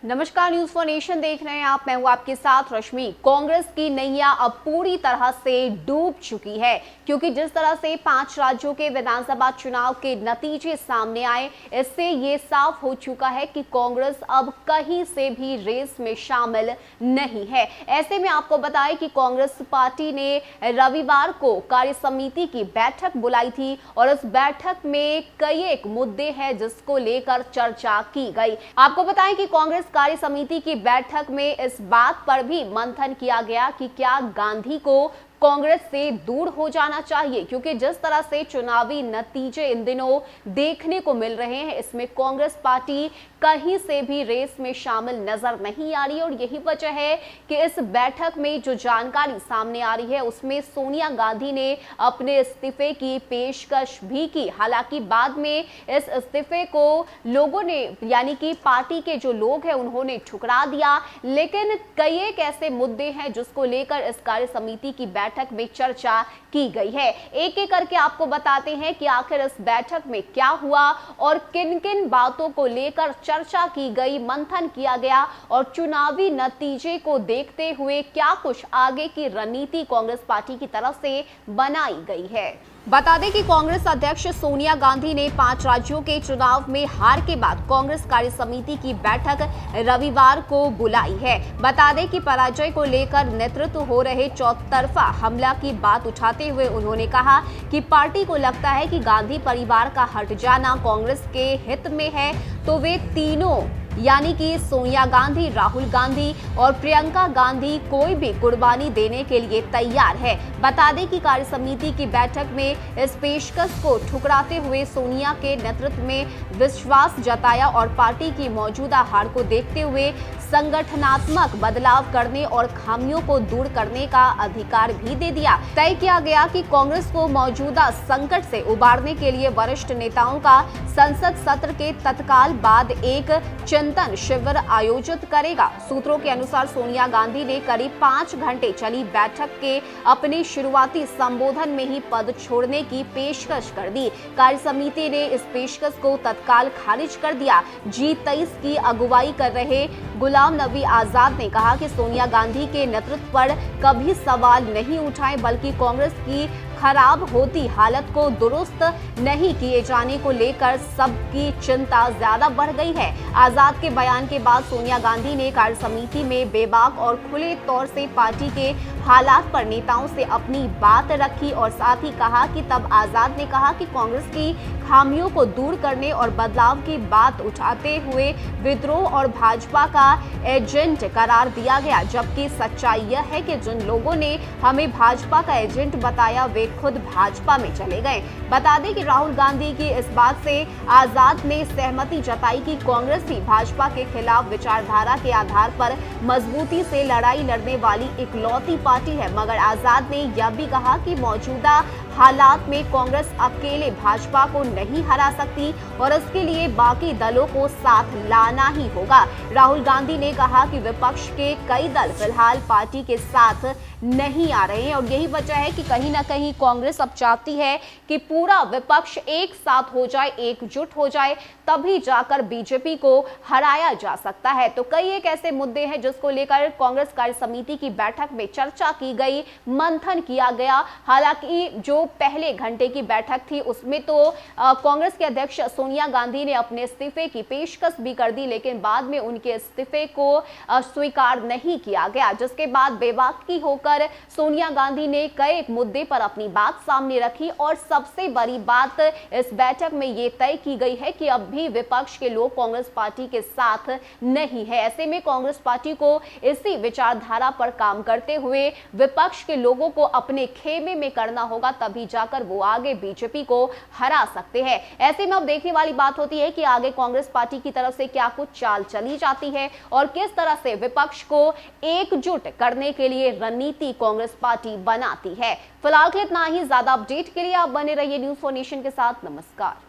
नमस्कार, news for nation देख रहे हैं आप। मैं हूं आपके साथ रश्मि। कांग्रेस की नैया अब पूरी तरह से डूब चुकी है, क्योंकि जिस तरह से 5 राज्यों के विधानसभा चुनाव के नतीजे सामने आए, इससे ये साफ हो चुका है कि कांग्रेस अब कहीं से भी रेस में शामिल नहीं है। ऐसे में आपको बताएं कि कांग्रेस पार्टी ने रविवार को कार्य समिति की बैठक बुलाई थी और इस बैठक में कई एक मुद्दे हैं जिसको लेकर चर्चा की गई। आपको बताएं कि कांग्रेस कार्य समिति की बैठक में इस बात पर भी मंथन किया गया कि क्या गांधी को कांग्रेस से दूर हो जाना चाहिए, क्योंकि जिस तरह से चुनावी नतीजे इन दिनों देखने को मिल रहे हैं, इसमें कांग्रेस पार्टी कहीं से भी रेस में शामिल नजर नहीं आ रही। और यही वजह है कि इस बैठक में जो जानकारी सामने आ रही है उसमें सोनिया गांधी ने अपने इस्तीफे की पेशकश भी की। हालांकि बाद में इस इस्तीफे को लोगों ने, यानी कि पार्टी के जो लोग हैं, उन्होंने ठुकरा दिया। लेकिन कई एक ऐसे मुद्दे हैं जिसको लेकर इस कार्य समिति की बैठक में चर्चा की गई है। एक एक करके आपको बताते हैं कि आखिर इस बैठक में क्या हुआ और किन किन बातों को लेकर चर्चा की गई, मंथन किया गया और चुनावी नतीजे को देखते हुए क्या कुछ आगे की रणनीति कांग्रेस पार्टी की तरफ से बनाई गई है। बता दें कि कांग्रेस अध्यक्ष सोनिया गांधी ने 5 राज्यों के चुनाव में हार के बाद कांग्रेस कार्य समिति की बैठक रविवार को बुलाई है। बता दें कि पराजय को लेकर नेतृत्व हो रहे चौतरफा हमला की बात उठाते हुए उन्होंने कहा कि पार्टी को लगता है कि गांधी परिवार का हट जाना कांग्रेस के हित में है, तो वे तीनों यानी कि सोनिया गांधी, राहुल गांधी और प्रियंका गांधी कोई भी कुर्बानी देने के लिए तैयार है। बता दें कि कार्य समिति की बैठक में इस पेशकश को ठुकराते हुए सोनिया के नेतृत्व में विश्वास जताया और पार्टी की मौजूदा हार को देखते हुए संगठनात्मक बदलाव करने और खामियों को दूर करने का अधिकार भी दे दिया। तय किया गया कि कांग्रेस को मौजूदा संकट से उबारने के लिए वरिष्ठ नेताओं का संसद सत्र के तत्काल बाद एक चिंतन शिविर आयोजित करेगा। सूत्रों के अनुसार सोनिया गांधी ने करीब 5 घंटे चली बैठक के अपने शुरुआती संबोधन में ही पद छोड़ने की पेशकश कर दी। कार्य समिति ने इस पेशकश को तत्काल खारिज कर दिया। G23 की अगुवाई कर रहे गुलाम नबी आजाद ने कहा कि सोनिया गांधी के नेतृत्व पर कभी सवाल नहीं उठाए, बल्कि कांग्रेस की खराब होती हालत को दुरुस्त नहीं किए जाने को लेकर सबकी चिंता ज्यादा बढ़ गई है। आजाद के बयान के बाद सोनिया गांधी ने कार्य समिति में बेबाक और खुले तौर से पार्टी के हालात पर नेताओं से अपनी बात रखी और साथ ही कहा कि तब आजाद ने कहा कि कांग्रेस की खामियों को दूर करने और बदलाव की बात उठाते हुए विद्रोह और भाजपा का एजेंट करार दिया गया, जबकि सच्चाई यह है कि जिन लोगों ने हमें भाजपा का एजेंट बताया वे खुद भाजपा में चले गए। बता दें कि राहुल गांधी की इस बात से आजाद ने सहमति जताई कि कांग्रेस ही भाजपा के खिलाफ विचारधारा के आधार पर मजबूती से लड़ाई लड़ने वाली इकलौती पार्टी है। मगर आजाद ने यह भी कहा कि मौजूदा हालात में कांग्रेस अकेले भाजपा को नहीं हरा सकती और इसके लिए बाकी दलों को साथ लाना ही होगा। राहुल गांधी ने कहा कि विपक्ष के कई दल फिलहाल पार्टी के साथ नहीं आ रहे हैं और यही वजह है कि कहीं ना कहीं कांग्रेस अब चाहती है कि पूरा विपक्ष एक साथ हो जाए, एकजुट हो जाए, तभी जाकर बीजेपी को हराया जा सकता है। तो कई एक ऐसे मुद्दे हैं जिसको लेकर कांग्रेस कार्य समिति की बैठक में चर्चा की गई, मंथन किया गया। हालांकि जो पहले घंटे की बैठक थी उसमें तो कांग्रेस के अध्यक्ष सोनिया गांधी ने अपने इस्तीफे की पेशकश भी कर दी, लेकिन बाद में उनके इस्तीफे को स्वीकार नहीं किया गया, जिसके बाद बेबाकी होकर सोनिया गांधी ने कई एक मुद्दे पर अपनी बात सामने रखी और सबसे बड़ी बात इस बैठक में ये तय की गई है कि अब भी विपक्ष के लोग कांग्रेस पार्टी के साथ नहीं है। ऐसे में कांग्रेस पार्टी को इसी विचारधारा पर काम करते हुए विपक्ष के लोगों को अपने खेमे में करना होगा, तभी जाकर वो आगे बीजेपी को हरा सकते हैं। ऐसे में अब देखने वाली बात होती है कि आगे कांग्रेस पार्टी की तरफ से क्या कुछ चाल चली जाती है और किस तरह से विपक्ष को एकजुट करने के लिए रणनीति कांग्रेस पार्टी बनाती है। फिलहाल के लिए इतना ही। ज्यादा अपडेट के लिए आप बने रहिए न्यूज फॉर नेशन के साथ। नमस्कार।